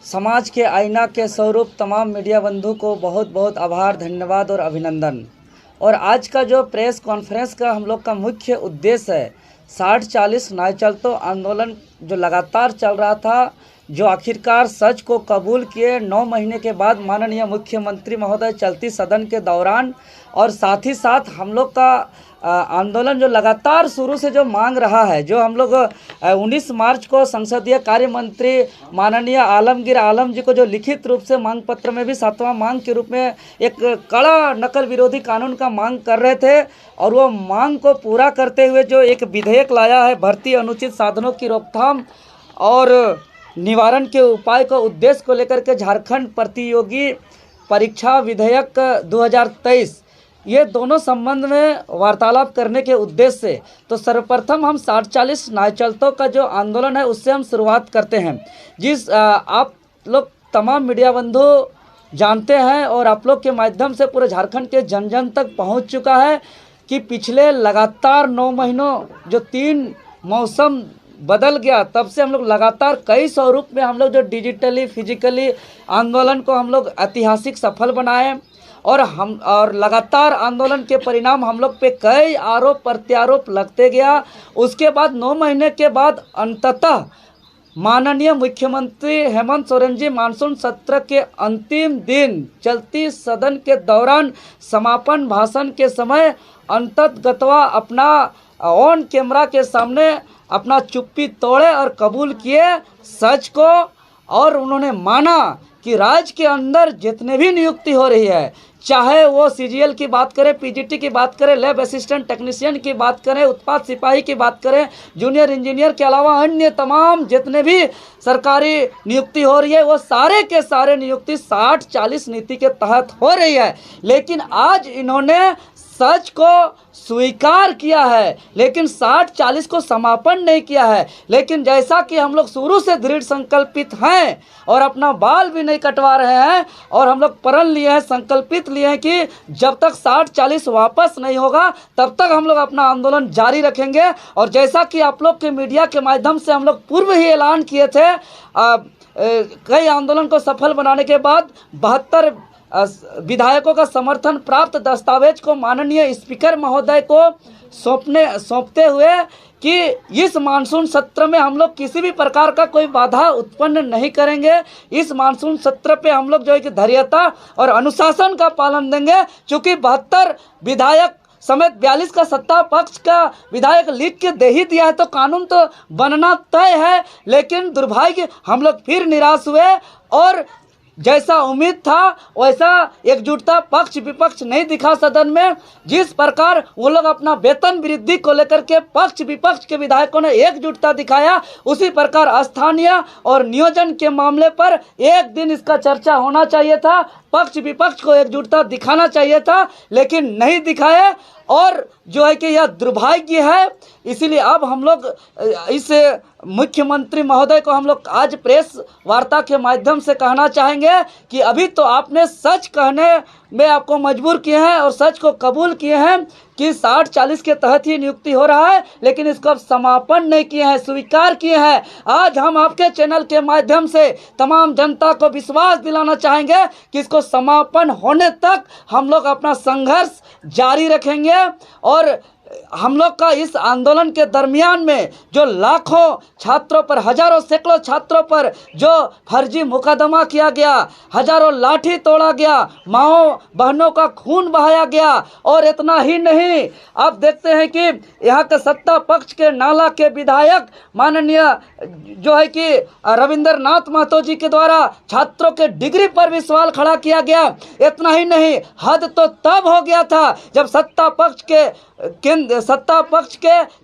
समाज के आईना के स्वरूप तमाम मीडिया बंधु को बहुत बहुत आभार, धन्यवाद और अभिनंदन। और आज का जो प्रेस कॉन्फ्रेंस का हम लोग का मुख्य उद्देश्य है 60-40 न्याय चलतो आंदोलन जो लगातार चल रहा था, जो आखिरकार सच को कबूल किए 9 महीने के बाद माननीय मुख्यमंत्री महोदय चलती सदन के दौरान। और साथ ही साथ हम लोग का आंदोलन जो लगातार शुरू से जो मांग रहा है, जो हम लोग 19 मार्च को संसदीय कार्य मंत्री माननीय आलमगीर आलम जी को जो लिखित रूप से मांग पत्र में भी 7वां मांग के रूप में एक कड़ा नकल विरोधी कानून का मांग कर रहे थे, और वो मांग को पूरा करते हुए जो एक विधेयक लाया है भर्ती अनुचित साधनों की रोकथाम और निवारण के उपाय को उद्देश्य को लेकर के झारखंड प्रतियोगी परीक्षा विधेयक 2023, ये दोनों संबंध में वार्तालाप करने के उद्देश्य से तो सर्वप्रथम हम 60-40 न्याय चलतों का जो आंदोलन है उससे हम शुरुआत करते हैं। जिस आप लोग तमाम मीडिया बंधु जानते हैं और आप लोग के माध्यम से पूरे झारखंड के जन जन तक पहुंच चुका है कि पिछले लगातार 9 महीनों जो 3 मौसम बदल गया, तब से हम लोग लगातार कई स्वरूप में हम लोग जो डिजिटली फिजिकली आंदोलन को हम लोग ऐतिहासिक सफल बनाए, और लगातार आंदोलन के परिणाम हम लोग पे कई आरोप प्रत्यारोप लगते गया। उसके बाद 9 महीने के बाद अंततः माननीय मुख्यमंत्री हेमंत सोरेन जी मानसून सत्र के अंतिम दिन चलती सदन के दौरान समापन भाषण के समय अंततगतवा अपना ऑन कैमरा के सामने अपना चुप्पी तोड़े और कबूल किए सच को। और उन्होंने माना कि राज्य के अंदर जितने भी नियुक्ति हो रही है, चाहे वो सीजीएल की बात करें, पीजीटी की बात करें, लैब असिस्टेंट टेक्नीशियन की बात करें, उत्पाद सिपाही की बात करें, जूनियर इंजीनियर के अलावा अन्य तमाम जितने भी सरकारी नियुक्ति हो रही है, वो सारे के सारे नियुक्ति 60-40 नीति के तहत हो रही है। लेकिन आज इन्होंने सच को स्वीकार किया है, लेकिन 60-40 को समापन नहीं किया है। लेकिन जैसा कि हम लोग शुरू से दृढ़ संकल्पित हैं और अपना बाल भी नहीं कटवा रहे हैं, और हम लोग प्रण लिए हैं, संकल्पित लिए हैं कि जब तक 60-40 वापस नहीं होगा तब तक हम लोग अपना आंदोलन जारी रखेंगे। और जैसा कि आप लोग के मीडिया के माध्यम से हम लोग पूर्व ही ऐलान किए थे, कई आंदोलन को सफल बनाने के बाद 72 विधायकों का समर्थन प्राप्त दस्तावेज को माननीय स्पीकर महोदय को सौंपते हुए कि इस मानसून सत्र में हम लोग किसी भी प्रकार का कोई बाधा उत्पन्न नहीं करेंगे। इस मानसून सत्र पे हम लोग जो है कि धैर्यता और अनुशासन का पालन देंगे। चूँकि 72 विधायक समेत 42 का सत्ता पक्ष का विधायक लिख के दे ही दिया है, तो कानून तो बनना तय है। लेकिन दुर्भाग्य हम लोग फिर निराश हुए, और जैसा उम्मीद था वैसा एकजुटता पक्ष विपक्ष नहीं दिखा सदन में। जिस प्रकार वो लोग अपना वेतन वृद्धि को लेकर के पक्ष विपक्ष के विधायकों ने एकजुटता दिखाया, उसी प्रकार स्थानीय और नियोजन के मामले पर एक दिन इसका चर्चा होना चाहिए था, पक्ष विपक्ष को एकजुटता दिखाना चाहिए था, लेकिन नहीं दिखाए। और जो है कि यह दुर्भाग्य है। इसीलिए अब हम लोग इस मुख्यमंत्री महोदय को हम लोग आज प्रेस वार्ता के माध्यम से कहना चाहेंगे कि अभी तो आपने सच कहने में आपको मजबूर किए हैं और सच को कबूल किए हैं कि 60-40 के तहत ही नियुक्ति हो रहा है, लेकिन इसको अब समापन नहीं किए हैं, स्वीकार किए हैं। आज हम आपके चैनल के माध्यम से तमाम जनता को विश्वास दिलाना चाहेंगे कि इसको समापन होने तक हम लोग अपना संघर्ष जारी रखेंगे। और हम लोग का इस आंदोलन के दरमियान में जो लाखों छात्रों पर, हजारों सैकड़ों छात्रों पर जो फर्जी मुकदमा किया गया, हजारों लाठी तोड़ा गया, माओ बहनों का खून बहाया गया, और इतना ही नहीं, अब देखते हैं कि यहाँ के सत्ता पक्ष के नाला के विधायक माननीय जो है कि रविंद्र नाथ महतो जी के द्वारा छात्रों के डिग्री पर भी सवाल खड़ा किया गया। इतना ही नहीं, हद तो तब हो गया था जब सत्ता पक्ष के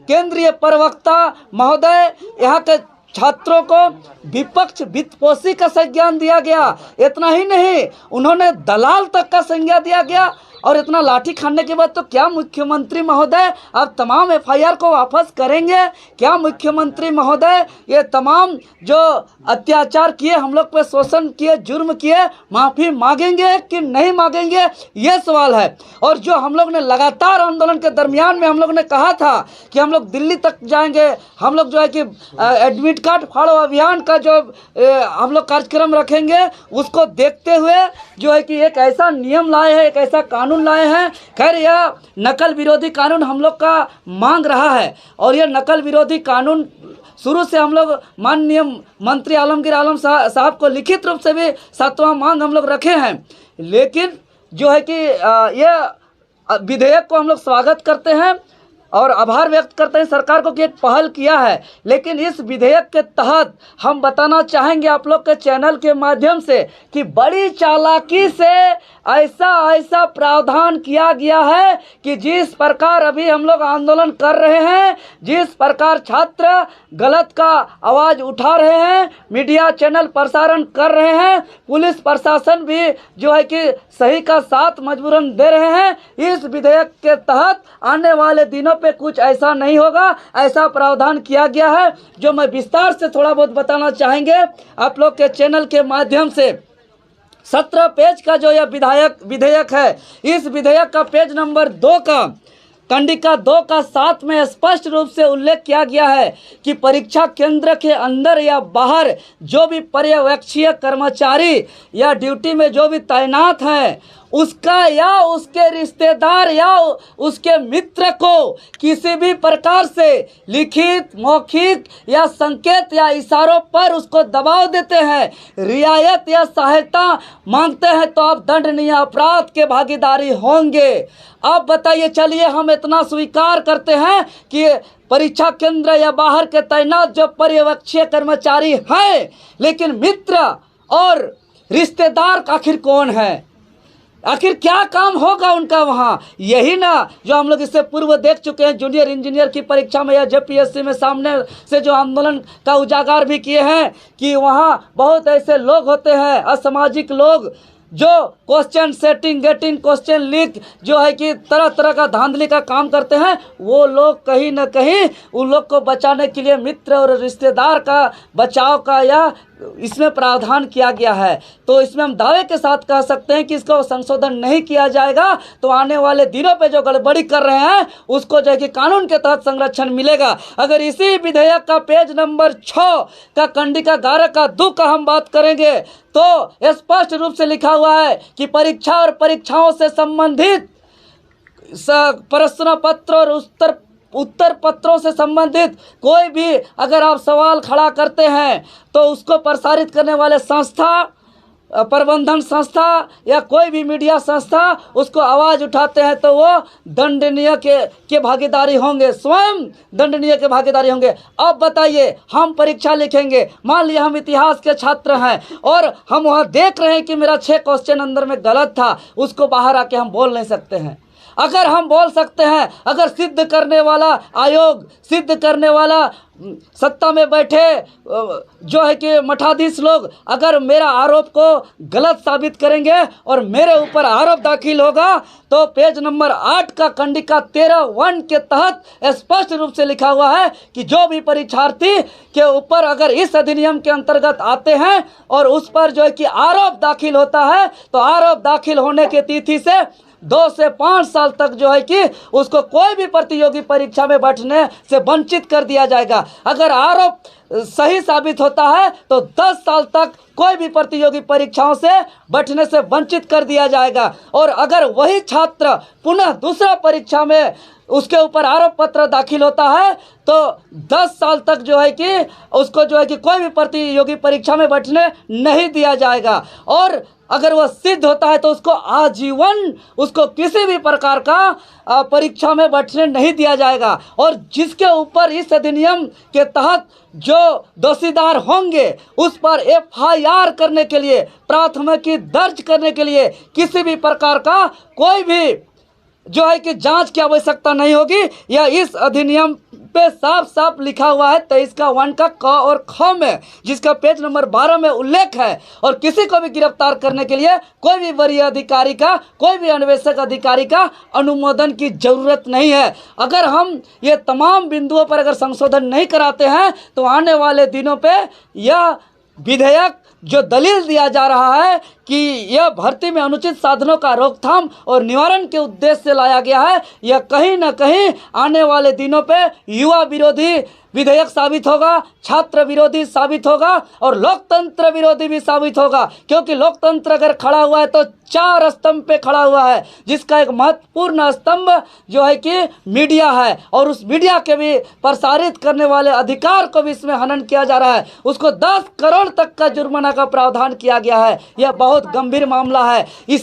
केंद्रीय प्रवक्ता महोदय यहाँ के छात्रों को विपक्ष वित्तपोषी का संज्ञान दिया गया। इतना ही नहीं, उन्होंने दलाल तक का संज्ञा दिया गया। और इतना लाठी खाने के बाद तो क्या मुख्यमंत्री महोदय अब तमाम एफआईआर को वापस करेंगे? क्या मुख्यमंत्री महोदय ये तमाम जो अत्याचार किए, हम लोग पे शोषण किए, जुर्म किए, माफ़ी मांगेंगे कि नहीं मांगेंगे, ये सवाल है। और जो हम लोग ने लगातार आंदोलन के दरमियान में हम लोग ने कहा था कि हम लोग दिल्ली तक जाएंगे, हम लोग जो है कि एडमिट कार्ड फाड़ो अभियान का जो हम लोग कार्यक्रम रखेंगे, उसको देखते हुए जो है कि एक ऐसा नियम लाए हैं, एक ऐसा कानून लाए हैं। खैर यह नकल विरोधी कानून हम लोग का मांग रहा है और यह नकल विरोधी कानून शुरू से हम लोग माननीय मंत्री आलमगीर आलम साहब को लिखित रूप से भी 7वां मांग हम लोग रखे हैं। लेकिन जो है कि यह विधेयक को हम लोग स्वागत करते हैं और आभार व्यक्त करते हैं सरकार को कि एक पहल किया है। लेकिन इस विधेयक के तहत हम बताना चाहेंगे आप लोग के चैनल के माध्यम से कि बड़ी चालाकी से ऐसा प्रावधान किया गया है कि जिस प्रकार अभी हम लोग आंदोलन कर रहे हैं, जिस प्रकार छात्र गलत का आवाज़ उठा रहे हैं, मीडिया चैनल प्रसारण कर रहे हैं, पुलिस प्रशासन भी जो है कि सही का साथ मजबूरन दे रहे हैं, इस विधेयक के तहत आने वाले दिनों पे कुछ ऐसा नहीं होगा। ऐसा प्रावधान किया गया है जो मैं विस्तार से थोड़ा बहुत बताना चाहेंगे आप लोग के चैनल के माध्यम से। 17 पेज का जो यह विधेयक है, इस विधेयक का पेज नंबर 2 का कंडिका 2 का 7 में स्पष्ट रूप से उल्लेख किया गया है कि परीक्षा केंद्र के अंदर या बाहर जो भी पर्यवेक्षीय कर्मचारी या ड्यूटी में जो भी तैनात हैं, उसका या उसके रिश्तेदार या उसके मित्र को किसी भी प्रकार से लिखित, मौखिक या संकेत या इशारों पर उसको दबाव देते हैं, रियायत या सहायता मांगते हैं, तो आप दंडनीय अपराध के भागीदारी होंगे। अब बताइए, चलिए हम इतना स्वीकार करते हैं कि परीक्षा केंद्र या बाहर के तैनात जो पर्यवेक्षीय कर्मचारी हैं, लेकिन मित्र और रिश्तेदार आखिर कौन है? आखिर क्या काम होगा उनका वहाँ? यही ना जो हम लोग इससे पूर्व देख चुके हैं, जूनियर इंजीनियर की परीक्षा में या जेपीएससी में सामने से जो आंदोलन का उजागर भी किए हैं कि वहाँ बहुत ऐसे लोग होते हैं, असामाजिक लोग, जो question setting, getting question leak जो है कि तरह तरह का धांधली का काम करते हैं। वो लोग कहीं ना कहीं उन लोग को बचाने के लिए मित्र और रिश्तेदार का बचाव का या इसमें प्रावधान किया गया है। तो इसमें हम दावे के साथ कह सकते हैं कि इसको संशोधन नहीं किया जाएगा तो आने वाले दिनों पे जो गड़बड़ी कर रहे हैं उसको जो है कि कानून के तहत संरक्षण मिलेगा। अगर इसी विधेयक का पेज नंबर 6 का कंडिका 11 का 2 का हम बात करेंगे तो स्पष्ट रूप से लिखा हुआ है कि परीक्षा और परीक्षाओं से संबंधित प्रश्न पत्र और उत्तर पत्रों से संबंधित कोई भी अगर आप सवाल खड़ा करते हैं तो उसको प्रसारित करने वाले संस्था, प्रबंधन संस्था या कोई भी मीडिया संस्था उसको आवाज़ उठाते हैं तो वो दंडनीय के भागीदारी होंगे, स्वयं दंडनीय के भागीदारी होंगे। अब बताइए, हम परीक्षा लिखेंगे, मान लिया हम इतिहास के छात्र हैं और हम वहाँ देख रहे हैं कि मेरा 6 क्वेश्चन अंदर में गलत था, उसको बाहर आके हम बोल नहीं सकते हैं। अगर हम बोल सकते हैं, अगर सिद्ध करने वाला आयोग, सिद्ध करने वाला सत्ता में बैठे जो है कि मठाधीश लोग अगर मेरा आरोप को गलत साबित करेंगे और मेरे ऊपर आरोप दाखिल होगा तो पेज नंबर 8 का कंडिका 13(1) के तहत स्पष्ट रूप से लिखा हुआ है कि जो भी परीक्षार्थी के ऊपर अगर इस अधिनियम के अंतर्गत आते हैं और उस पर जो है कि आरोप दाखिल होता है तो आरोप दाखिल होने की तिथि से 2 से 5 साल तक जो है कि उसको कोई भी प्रतियोगी परीक्षा में बैठने से वंचित कर दिया जाएगा। अगर आरोप सही साबित होता है तो 10 साल तक कोई भी प्रतियोगी परीक्षाओं से बैठने से वंचित कर दिया जाएगा। और अगर वही छात्र पुनः दूसरा परीक्षा में उसके ऊपर आरोप पत्र दाखिल होता है तो 10 साल तक जो है कि उसको जो है कि कोई भी प्रतियोगी परीक्षा में बैठने नहीं दिया जाएगा। और अगर वह सिद्ध होता है तो उसको आजीवन उसको किसी भी प्रकार का परीक्षा में बैठने नहीं दिया जाएगा। और जिसके ऊपर इस अधिनियम के तहत जो दोषीदार होंगे उस पर एफआईआर करने के लिए, प्राथमिकी दर्ज करने के लिए किसी भी प्रकार का कोई भी जो है कि जांच की आवश्यकता नहीं होगी। या इस अधिनियम पे साफ साफ लिखा हुआ है 23 का 1 का क और ख में, जिसका पेज नंबर 12 में उल्लेख है। और किसी को भी गिरफ्तार करने के लिए कोई भी वरीय अधिकारी का, कोई भी अन्वेषक अधिकारी का अनुमोदन की जरूरत नहीं है। अगर हम ये तमाम बिंदुओं पर अगर संशोधन नहीं कराते हैं तो आने वाले दिनों पे यह विधेयक जो दलील दिया जा रहा है कि यह भर्ती में अनुचित साधनों का रोकथाम और निवारण के उद्देश्य से लाया गया है, यह कहीं ना कहीं आने वाले दिनों पे युवा विरोधी विधेयक साबित होगा, छात्र विरोधी साबित होगा और लोकतंत्र विरोधी भी साबित होगा। क्योंकि लोकतंत्र अगर खड़ा हुआ है तो 4 स्तंभ पे खड़ा हुआ है, जिसका एक महत्वपूर्ण स्तंभ जो है कि मीडिया है। और उस मीडिया के भी प्रसारित करने वाले अधिकार को भी इसमें हनन किया जा रहा है। उसको 10 करोड़ तक का जुर्माना का प्रावधान किया गया है। यह बहुत गंभीर मामला है। इस